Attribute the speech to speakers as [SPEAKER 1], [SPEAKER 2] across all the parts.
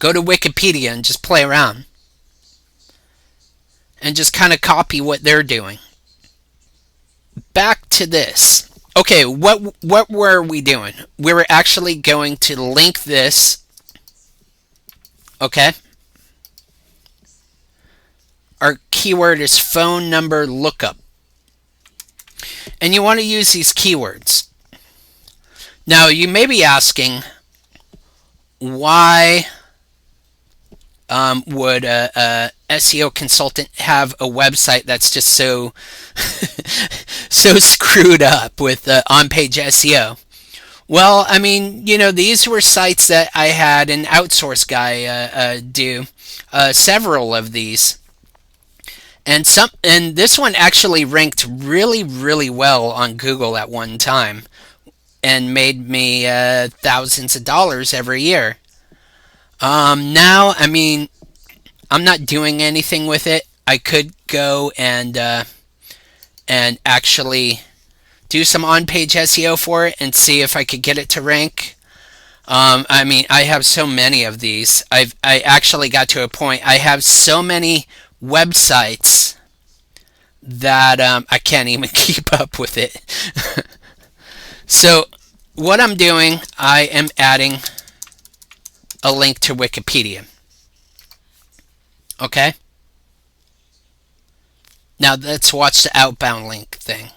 [SPEAKER 1] Go to Wikipedia and just play around and just kind of copy what they're doing. Back to this. Okay, what were we doing? We were actually going to link this. Okay. Our keyword is phone number lookup. And you want to use these keywords. Now, you may be asking, why would a SEO consultant have a website that's just so so screwed up with on-page SEO? Well, I mean, these were sites that I had an outsource guy do several of these. And this one actually ranked really, really well on Google at one time and made me thousands of dollars every year. Now, I mean, I'm not doing anything with it. I could go and actually do some on-page SEO for it and see if I could get it to rank. I mean, I have so many of these. I actually got to a point. I have so many websites that I can't even keep up with it. So what I'm doing, I am adding a link to Wikipedia. Okay? Now let's watch the outbound link thing.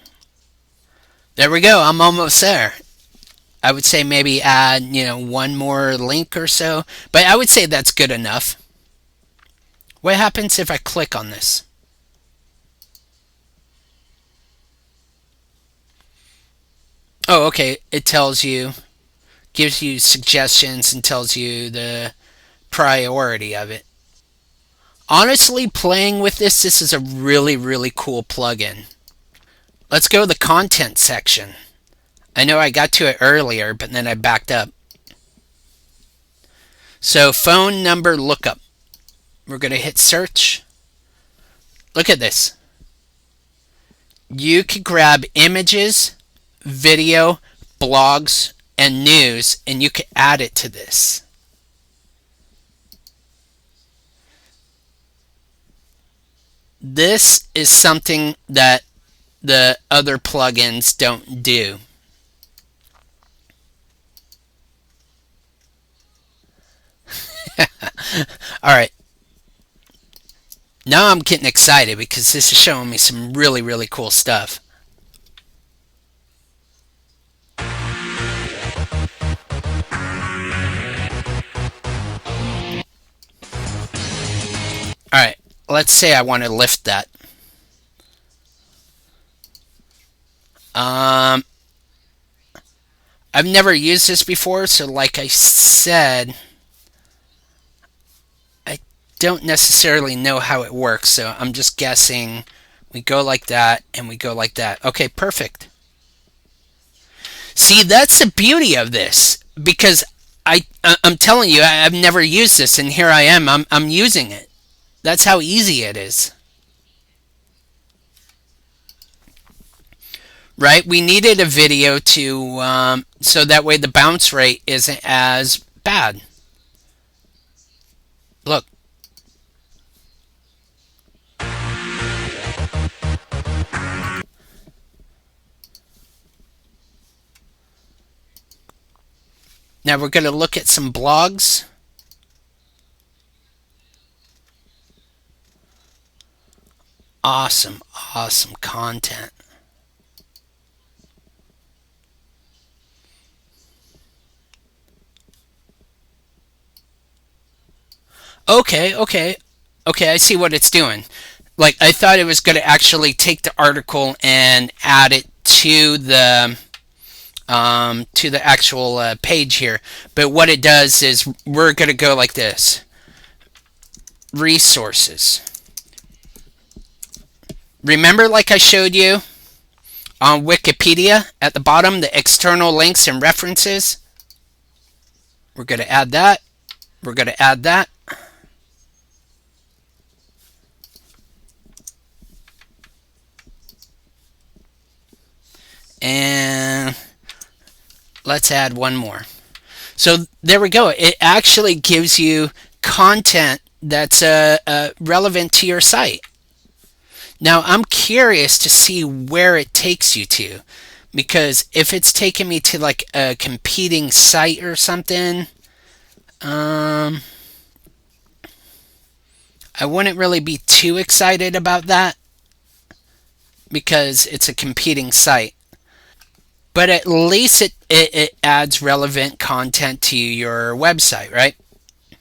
[SPEAKER 1] There we go. I'm almost there. I would say maybe add, one more link or so. But I would say that's good enough. What happens if I click on this? Oh, okay. It tells you, gives you suggestions and tells you the priority of it. Honestly, playing with this is a really, really cool plugin. Let's go to the content section. I know I got to it earlier, but then I backed up. So, phone number lookup. We're going to hit search. Look at this. You could grab images, video, blogs, and news, and you could add it to this. This is something that the other plugins don't do. Alright. Now I'm getting excited because this is showing me some really, really cool stuff. Alright, let's say I want to lift that. I've never used this before, so like I said, I don't necessarily know how it works, so I'm just guessing. We go like that, and we go like that. Okay, perfect. See, that's the beauty of this, because I'm telling you, I've never used this, and here I am. I'm using it. That's how easy it is. Right? We needed a video to so that way the bounce rate isn't as bad. Look. Now we're going to look at some blogs. Awesome, awesome content. Okay, I see what it's doing. Like, I thought it was going to actually take the article and add it to the actual page here. But what it does is we're going to go like this. Resources. Remember, like I showed you on Wikipedia at the bottom, the external links and references? We're going to add that. We're going to add that. And let's add one more. So there we go. It actually gives you content that's relevant to your site. Now, I'm curious to see where it takes you to, because if it's taking me to like a competing site or something, um, I wouldn't really be too excited about that because it's a competing site. But at least it adds relevant content to your website, right?